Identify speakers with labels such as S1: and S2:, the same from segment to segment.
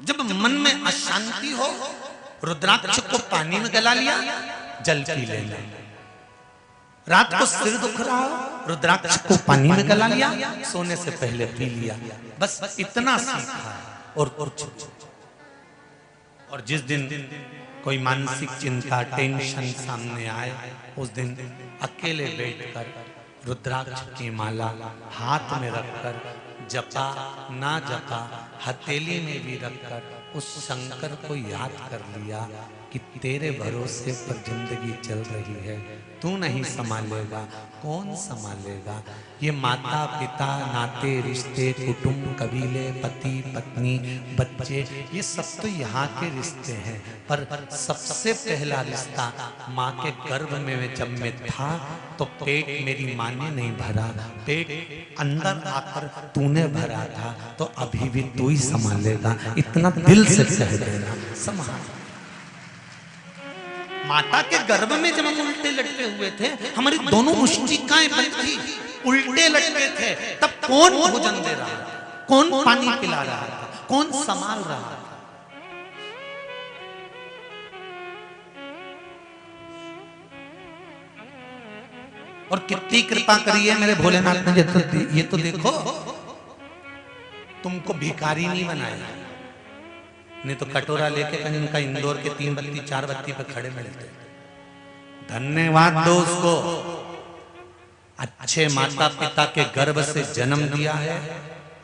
S1: जब मन में अशांति हो, रुद्राक्ष को पानी में गला लिया, जल पी लेना। रात को सिर दुख रहा हो, रुद्राक्ष को पानी में गला लिया, सोने से पहले पी लिया। बस इतना सीखा और कुछ। और जिस दिन कोई मानसिक चिंता, टेंशन सामने आए, उस दिन अकेले बैठकर रुद्राक्ष की माला हाथ में रखकर, जपा ना जपा हथेली में भी रखकर उस शंकर को याद कर लिया कि तेरे भरोसे पर जिंदगी चल रही है, तू नहीं संभालेगा, कौन संभालेगा। ये माता पिता, नाते रिश्ते, कुटुंब, कबीले, पति पत्नी, बच्चे, ये सब तो यहाँ के रिश्ते हैं, पर सबसे पहला रिश्ता माँ के गर्भ में जब मैं था तो पेट मेरी माँ ने नहीं भरा, पेट अंदर आकर तूने भरा था, तो अभी भी तू ही संभालेगा। इतना दिल से कह देना, संभाल। माता के गर्भ में जब हम उल्टे लटके हुए थे, हमारी दोनों मुष्टिकाएं बंद थी, उल्टे लटके थे, तब कौन भोजन दे रहा था, कौन पानी पिला रहा था, कौन संभाल रहा था। और कितनी कृपा करी है मेरे भोलेनाथ ने। ये तो देखो, तुमको भिखारी नहीं बनाया, नहीं तो कटोरा लेके कहीं उनका इंदौर के 3 बत्ती 4 बत्ती पे खड़े मिलते। धन्यवाद दो उसको, अच्छे माता पिता के गर्भ से जन्म दिया है,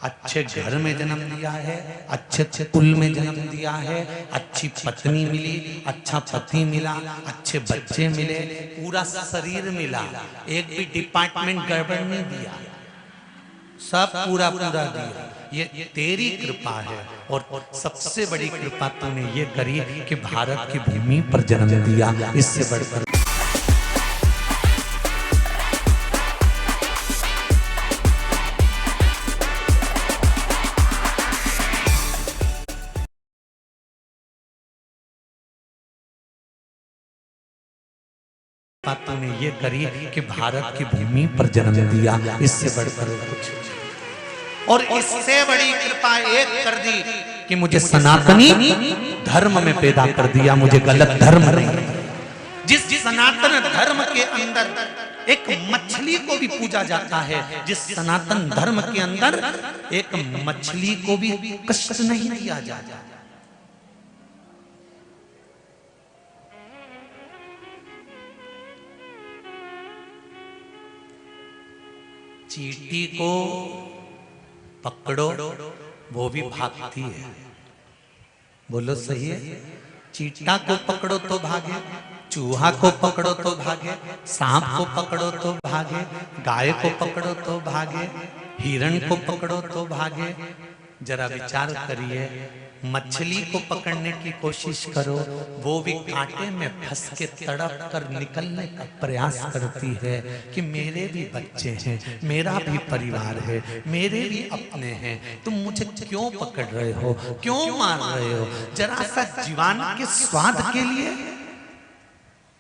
S1: अच्छे घर में जन्म दिया है, अच्छे कुल में जन्म दिया है, अच्छी पत्नी मिली, अच्छा पति मिला, अच्छे बच्चे मिले, पूरा शरीर मिला, एक भी डिपार्टमेंट गड़बड़ नहीं दिया, सब पूरा पूरा दिया। ये तेरी कृपा है। और सबसे बड़ी कृपा तूने ये करी कि भारत की भूमि पर जन्म दिया, इससे बढ़कर तूने ये करी कि भारत की भूमि पर जन्म दिया, इससे बढ़कर कुछ। और इससे बड़ी कृपा एक कर दी कि मुझे सनातनी धर्म में पैदा कर दिया, मुझे गलत धर्म नहीं। जिस सनातन धर्म के अंदर एक मछली को भी पूजा जाता है, जिस सनातन धर्म के अंदर एक मछली को भी कष्ट नहीं दिया जाता। चींटी को पकड़ो वो भी भागती है, बोलो सही है। चींटा को पकड़ो तो भागे, चूहा को पकड़ो तो भागे, सांप को पकड़ो तो भागे, गाय को पकड़ो तो भागे, हिरण को पकड़ो तो भागे। जरा विचार करिए, मछली को पकड़ने की कोशिश करो, वो भी कांटे में फंस के तड़प कर निकलने का प्रयास करती है कि मेरे भी बच्चे हैं, मेरा भी परिवार है, मेरे भी अपने हैं, तुम मुझे क्यों पकड़ रहे हो, क्यों मार रहे हो। जरा सा जीवन के स्वाद के लिए,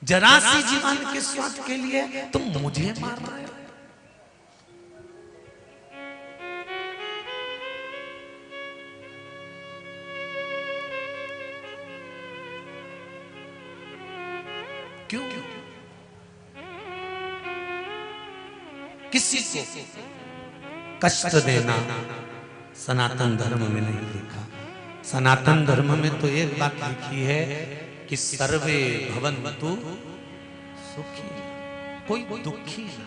S1: जरा सी जीवन के स्वाद के लिए तुम मुझे मार रहे हो। क्यों? किसी को कष्ट देना सनातन धर्म में नहीं लिखा। सनातन धर्म में तो एक बात लिखी है कि सर्वे भवन्तु सुखी, कोई दुखी ना।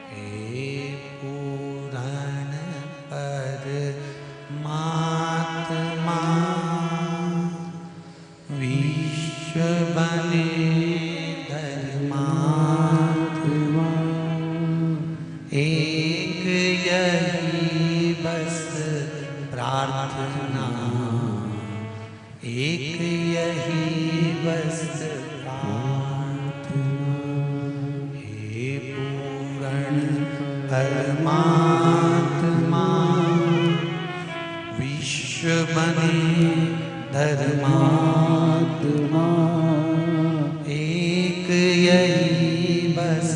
S1: हे पुराण परमात्मा विश्व बने धर्मात्मा, एक यही बस प्रार्थना, एक यही बस प्रार्थना। हे पूर्ण परमात्मा विश्व बने धर्मात्मा, एक यही बस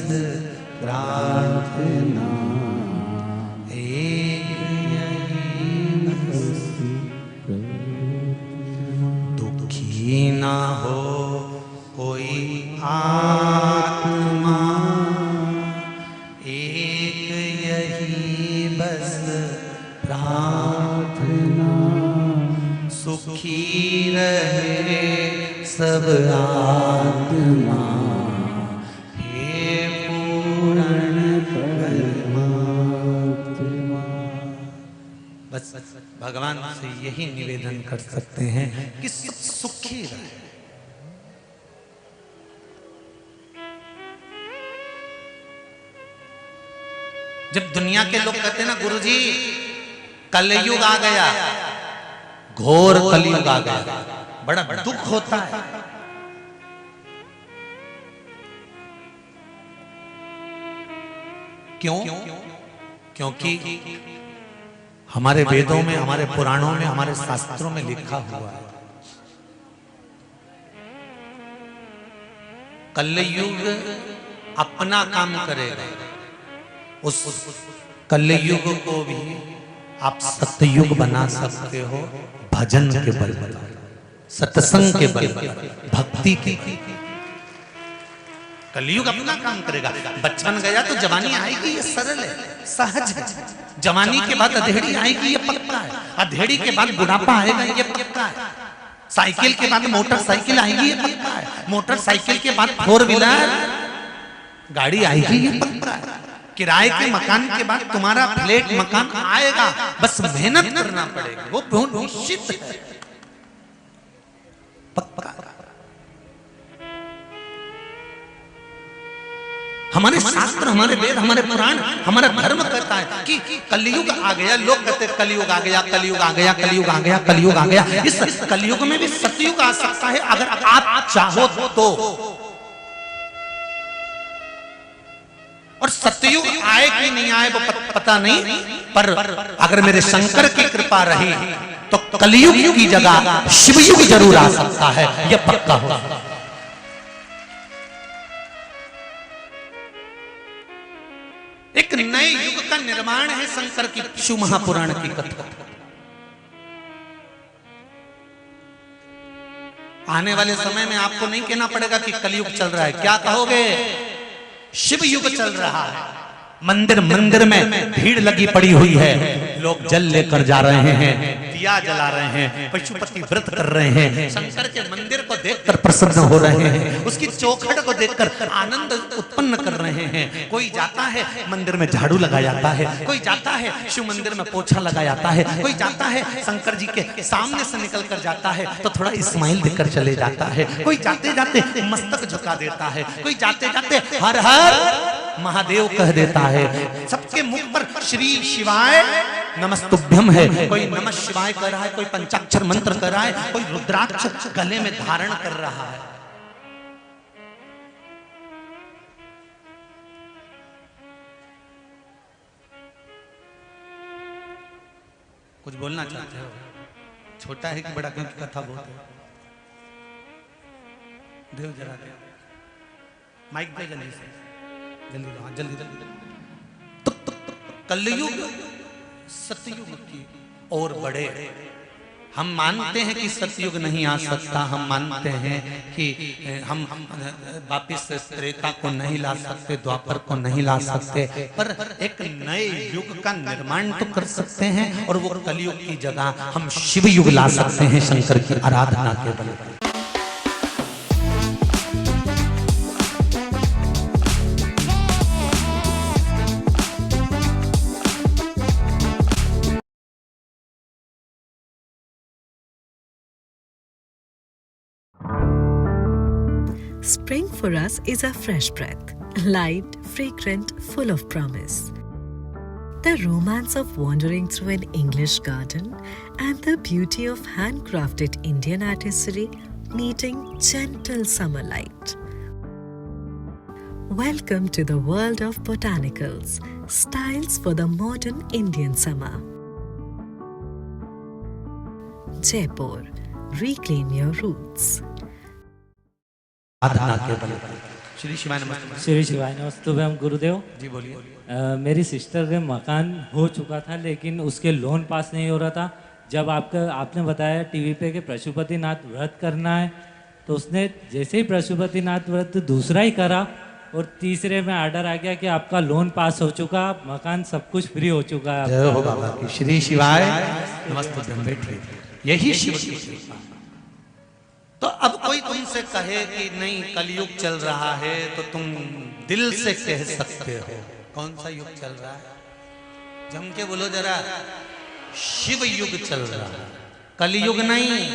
S1: प्रार्थना, एक यही भी ना हो कोई आत्मा, एक यही बस प्रार्थना, सुखी रहे सब आत्मा, हे पूर्ण परमात्मा। बस भगवान से यही निवेदन कर सकते हैं कि सुखी रहे। जब दुनिया के लोग कहते हैं ना गुरुजी कलयुग आ गया, घोर कलयुग आ गया, बड़ा दुख होता है। क्यों? क्योंकि हमारे वेदों में, हमारे पुराणों में, हमारे शास्त्रों में लिखा हुआ है कलयुग अपना काम करेगा। उस कलयुग को भी आप सतयुग बना सकते हो भजन के बल पर, सत्संग के बल पर, भक्ति के। कलयुग अपना काम करेगा। बचपन गया तो जवानी आएगी, ये सरल है, सहज है। जवानी के बाद अधेड़ी आएगी, ये पक्का है। अधेड़ी के बाद बुढ़ापा आएगा, ये पक्का है। साइकिल के बाद मोटरसाइकिल आएगी, ये पक्का है। मोटरसाइकिल के बाद 4 व्हीलर गाड़ी आएगी, ये पक्का है। किराए के मकान के बाद तुम्हारा फ्लैट मकान आएगा, बस मेहनत करना पड़ेगा, वो बहुत निश्चित है, पक्का। हमारे शास्त्र, हमारे वेद, हमारे पुराण, हमारा धर्म कहता है कि कलयुग आ गया। लोग कहते हैं कलयुग आ गया, कलयुग आ गया, कलयुग आ गया, कलयुग आ गया। इस कलयुग में भी सतयुग आ सकता है अगर आप चाहो तो। और सतयुग आए कि नहीं आए वो पता नहीं, पर अगर मेरे शंकर की कृपा रही तो कलयुग की जगह शिवयुग जरूर आ सकता है, यह पक्का हो। एक नए युग का निर्माण है शंकर की शिव महापुराण की कथा। आने वाले समय में आपको नहीं कहना पड़ेगा कि कलयुग चल रहा है, क्या कहोगे? शिव युग चल रहा है। मंदिर मंदिर में भीड़ लगी पड़ी हुई है, लोग जल लेकर जा रहे हैं, दिया जला रहे हैं, पशुपति व्रत कर रहे हैं, शंकर के मंदिर को देखकर प्रसन्न हो रहे हैं, उसकी चौखट को देखकर आनंद उत्पन्न कर रहे हैं। कोई जाता है मंदिर में झाड़ू लगा जाता है, कोई जाता है शिव मंदिर में पोछा लगा जाता है, कोई जाता है शंकर जी के सामने से निकल कर जाता है तो थोड़ा स्माइल देकर चले जाता है, कोई जाते जाते मस्तक झुका देता है, कोई जाते जाते हर हर महादेव कह देता है। सबके मुख पर श्री शिवाय नमस्तुभ्यम है, कोई नमः शिवाय कर रहा है, कोई पंचाक्षर मंत्र कर रहा है, कोई रुद्राक्ष गले में धारण कर रहा है। कुछ बोलना चाहते हो? छोटा है कि बड़ा? क्योंकि कथा बहुत है। देव जरा दे माइक पे जल्दी से, जल्दी जल्दी जल्दी। तो कलयुग सतयुग की और बड़े। हम मानते हैं कि सतयुग नहीं आ सकता, हम मानते हैं कि हम वापिस त्रेता को नहीं ला सकते, द्वापर को नहीं ला सकते, पर एक नए युग का निर्माण तो कर सकते हैं। और वो कलयुग की जगह हम शिव युग ला सकते हैं शंकर की आराधना के बल पर।
S2: Spring for us is a fresh breath, light, fragrant, full of promise. The romance of wandering through an English garden and the beauty of handcrafted Indian artistry meeting gentle summer light. Welcome to the world of botanicals, styles for the modern Indian summer. Jaipur, reclaim your roots.
S1: Shri शिवाय नमस्ते।
S3: श्री शिवाय नमस्ते गुरुदेव
S1: जी बोलिए।
S3: मेरी sister के मकान हो चुका था लेकिन उसके लोन पास नहीं हो रहा था, जब आपने बताया टीवी पे कि पशुपतिनाथ व्रत करना है, तो उसने जैसे ही पशुपतिनाथ व्रत दूसरा ही करा और तीसरे में आर्डर आ गया कि आपका लोन पास हो चुका, मकान सब कुछ फ्री हो चुका है।
S1: जय हो बाबा की श्री शिवाय नमस्तुभ्यं बेटे। यही शिव की कृपा। तो अब कोई तुमसे कहे कि नहीं कलयुग चल रहा है, तो तुम दिल से कह सकते हो कौन सा युग चल रहा है? जम के बोलो जरा, शिव युग चल रहा है, कलयुग नहीं।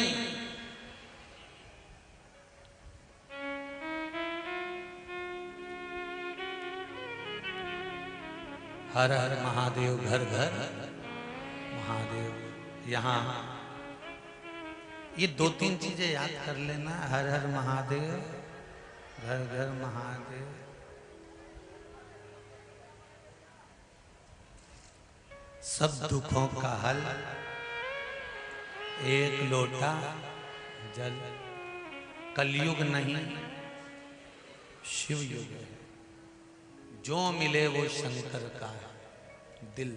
S1: हर हर महादेव, घर घर महादेव। यहां ये 2-3 चीजें याद कर लेना, हर हर महादेव, घर घर महादेव। सब दुखों का हल, एक लोटा जल। कलयुग नहीं, शिव युग है। जो मिले वो शंकर का है, दिल